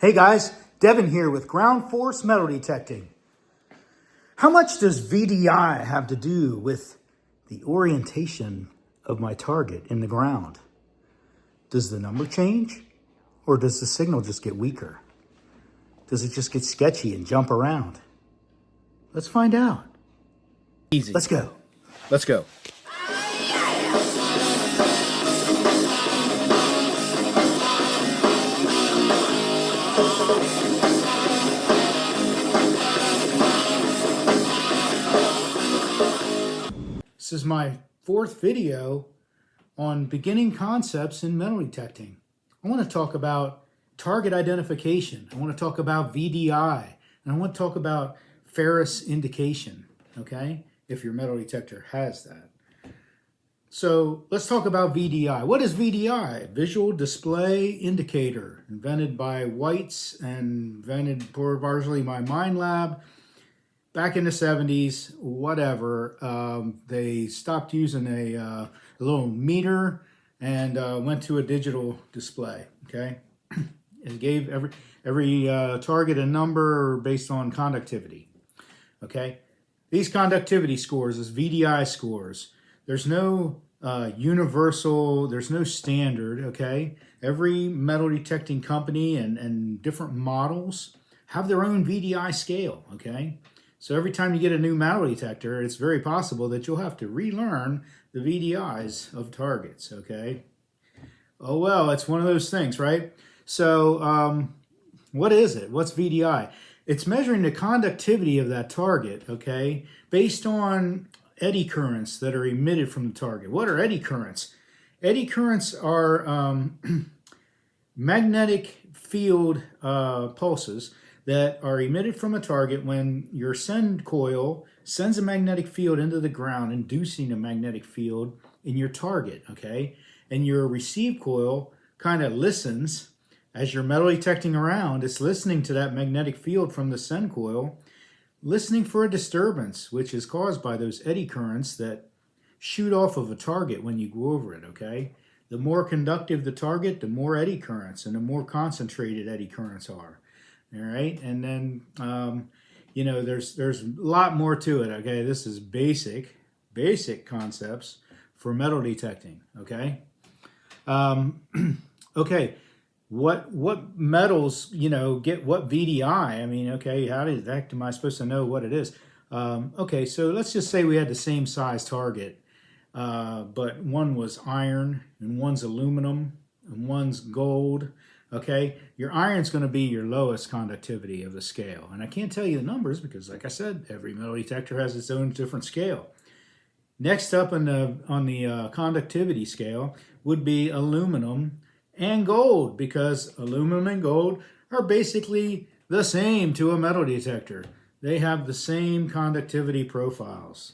Hey guys, Devin here with Ground Force Metal Detecting. How much does VDI have to do with the orientation of my target in the ground? Does the number change, or does the signal just get weaker? Does it just get sketchy and jump around? Let's find out. Easy. Let's go. Let's go. This is my fourth video on beginning concepts in metal detecting. I want to talk about target identification. I want to talk about VDI. And I want to talk about Ferrous indication, okay? If your metal detector has that. So let's talk about VDI. What is VDI? Visual Display Indicator, invented by Whites and invented partially by Mind Lab. Back in the 70s, whatever, they stopped using a little meter and went to a digital display, okay? It gave every target a number based on conductivity, okay? These conductivity scores, is VDI scores. There's no universal, there's no standard, okay? Every metal detecting company and different models have their own VDI scale, okay? So every time you get a new metal detector, it's very possible that you'll have to relearn the VDIs of targets, okay? Oh, well, it's one of those things, right? So what is it? What's VDI? It's measuring the conductivity of that target, okay, based on eddy currents that are emitted from the target. What are eddy currents? Eddy currents are magnetic field pulses that are emitted from a target when your send coil sends a magnetic field into the ground, inducing a magnetic field in your target, okay? And your receive coil kind of listens as you're metal detecting around. It's listening to that magnetic field from the send coil, listening for a disturbance, which is caused by those eddy currents that shoot off of a target when you go over it, okay? The more conductive the target, the more eddy currents, and the more concentrated eddy currents are. All right, and then you know, there's a lot more to it. Okay, this is basic concepts for metal detecting. Okay, okay, what metals, you know, get what VDI? I mean, okay, how the heck am I supposed to know what it is? Okay, so let's just say we had the same size target, but one was iron and one's aluminum and one's gold. Okay, your iron's going to be your lowest conductivity of the scale. And I can't tell you the numbers because, like I said, every metal detector has its own different scale. Next up on the conductivity scale would be aluminum and gold, because aluminum and gold are basically the same to a metal detector. They have the same conductivity profiles.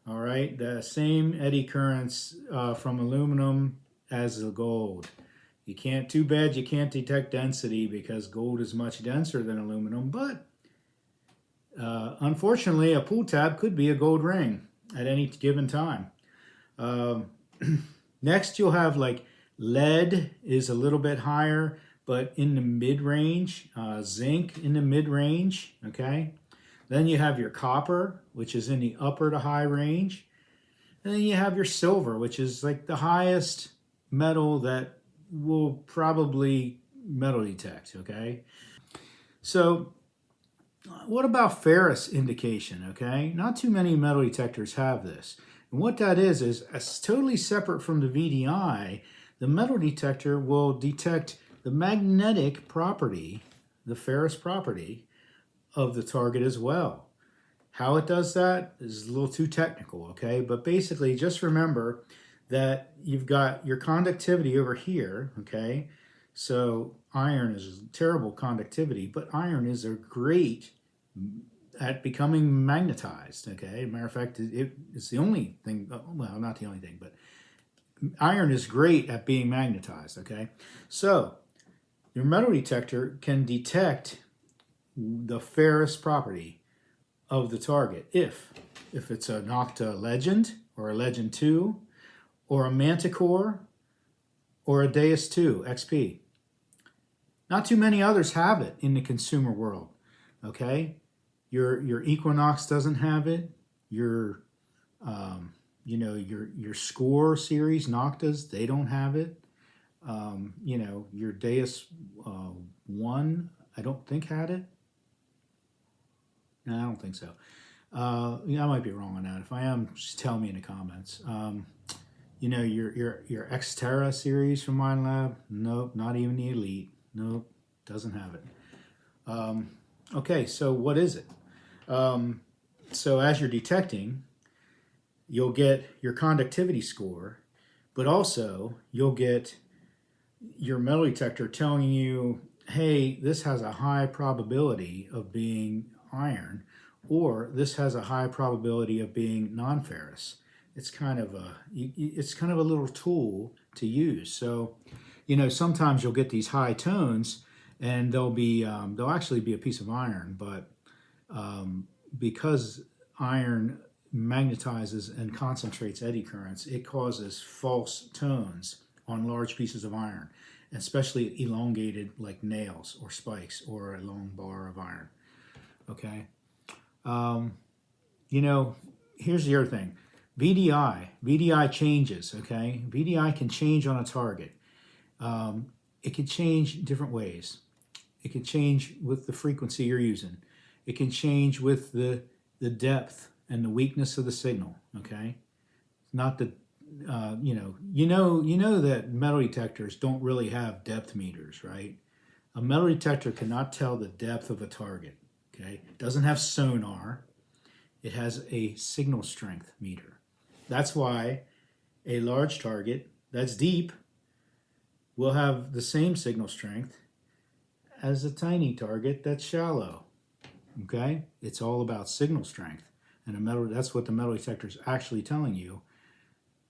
All right, the same eddy currents from aluminum as the gold. You can't, too bad you can't detect density because gold is much denser than aluminum, but unfortunately a pull tab could be a gold ring at any given time. Next you'll have like lead is a little bit higher, but in the mid-range, zinc in the mid-range, okay? Then you have your copper, which is in the upper to high range. And then you have your silver, which is like the highest metal that will probably metal detect, okay? So what about Ferrous indication, okay? Not too many metal detectors have this. And what that is totally separate from the VDI. The metal detector will detect the magnetic property, the Ferrous property of the target as well. How it does that is a little too technical, okay? But basically just remember that you've got your conductivity over here, okay? So iron is terrible conductivity, but iron is a great at becoming magnetized, okay? Matter of fact, it's the only thing, well, not the only thing, but iron is great at being magnetized, okay? So your metal detector can detect the Ferrous property of the target if it's a Nocta Legend or a Legend 2 or a Manticore or a Deus 2 XP. Not too many others have it in the consumer world. Okay, your Equinox doesn't have it. Your your Score series Noctas, they don't have it. Your Deus 1, I don't think had it. No, I don't think so. I might be wrong on that. If I am, just tell me in the comments. Your Xterra series from Minelab, nope, not even the Elite. Nope, doesn't have it. Okay, so what is it? So as you're detecting, you'll get your conductivity score, but also you'll get your metal detector telling you, hey, this has a high probability of being iron, or this has a high probability of being non-ferrous. It's kind of a little tool to use. So, sometimes you'll get these high tones, and they'll actually be a piece of iron, but because iron magnetizes and concentrates eddy currents, it causes false tones on large pieces of iron, especially elongated like nails or spikes or a long bar of iron. Okay. Here's the other thing. VDI changes, okay? VDI can change on a target. It can change different ways. It can change with the frequency you're using. It can change with the depth and the weakness of the signal, okay? Not the, that metal detectors don't really have depth meters, right? A metal detector cannot tell the depth of a target, okay? It doesn't have sonar. It has a signal strength meter. That's why a large target that's deep will have the same signal strength as a tiny target that's shallow. Okay? It's all about signal strength. And that's what the metal detector is actually telling you,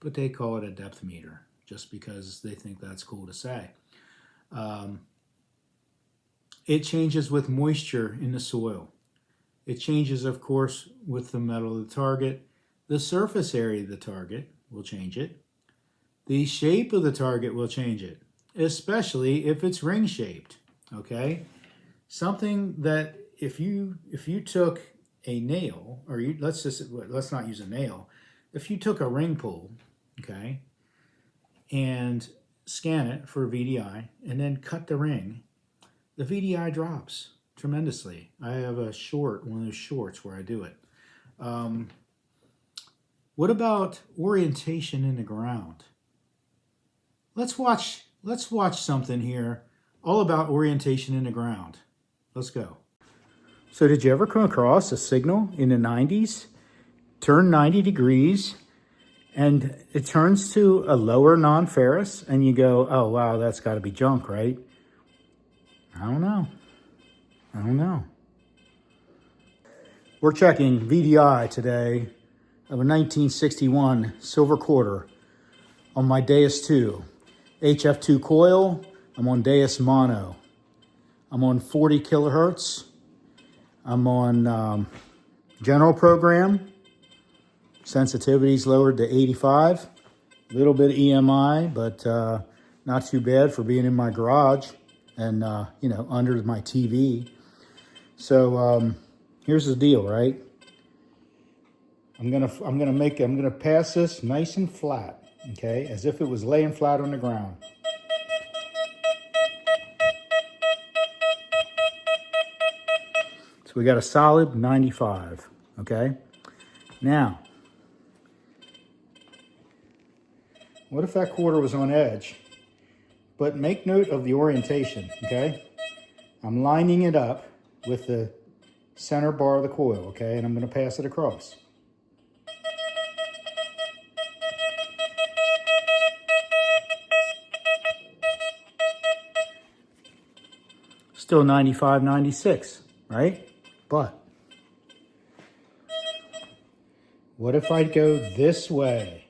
but they call it a depth meter just because they think that's cool to say. It changes with moisture in the soil. It changes, of course, with the metal of the target. The surface area of the target will change it. The shape of the target will change it, especially if it's ring-shaped, okay? Something that if you took a nail, or let's not use a nail. If you took a ring pull, okay, and scan it for VDI and then cut the ring, the VDI drops tremendously. I have one of those shorts where I do it. What about orientation in the ground? Let's watch something here all about orientation in the ground. Let's go. So did you ever come across a signal in the 90s, turn 90 degrees, and it turns to a lower non-ferrous, and you go, oh, wow, that's got to be junk, right? I don't know. We're checking VDI today of a 1961 silver quarter on my Deus 2. HF2 coil, I'm on Deus mono. I'm on 40 kilohertz. I'm on general program. Sensitivity's lowered to 85. A little bit of EMI, but not too bad for being in my garage and under my TV. So here's the deal, right? I'm gonna pass this nice and flat, okay, as if it was laying flat on the ground. So we got a solid 95, okay? Now, what if that quarter was on edge? But make note of the orientation, okay? I'm lining it up with the center bar of the coil, okay? And I'm gonna pass it across. Still 95, 96, right? But what if I go this way?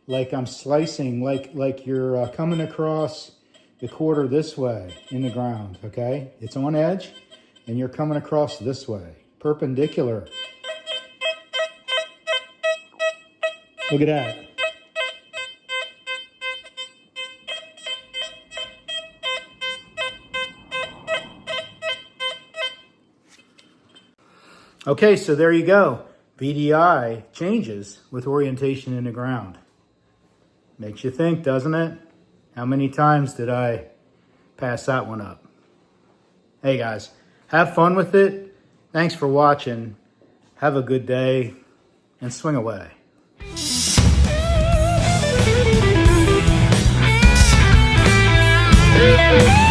Like I'm slicing, like you're coming across the quarter this way in the ground, okay? It's on edge, and you're coming across this way, perpendicular. Look at that. Okay, so there you go. VDI changes with orientation in the ground. Makes you think, doesn't it? How many times did I pass that one up? Hey guys, have fun with it. Thanks for watching. Have a good day and swing away. Thank you.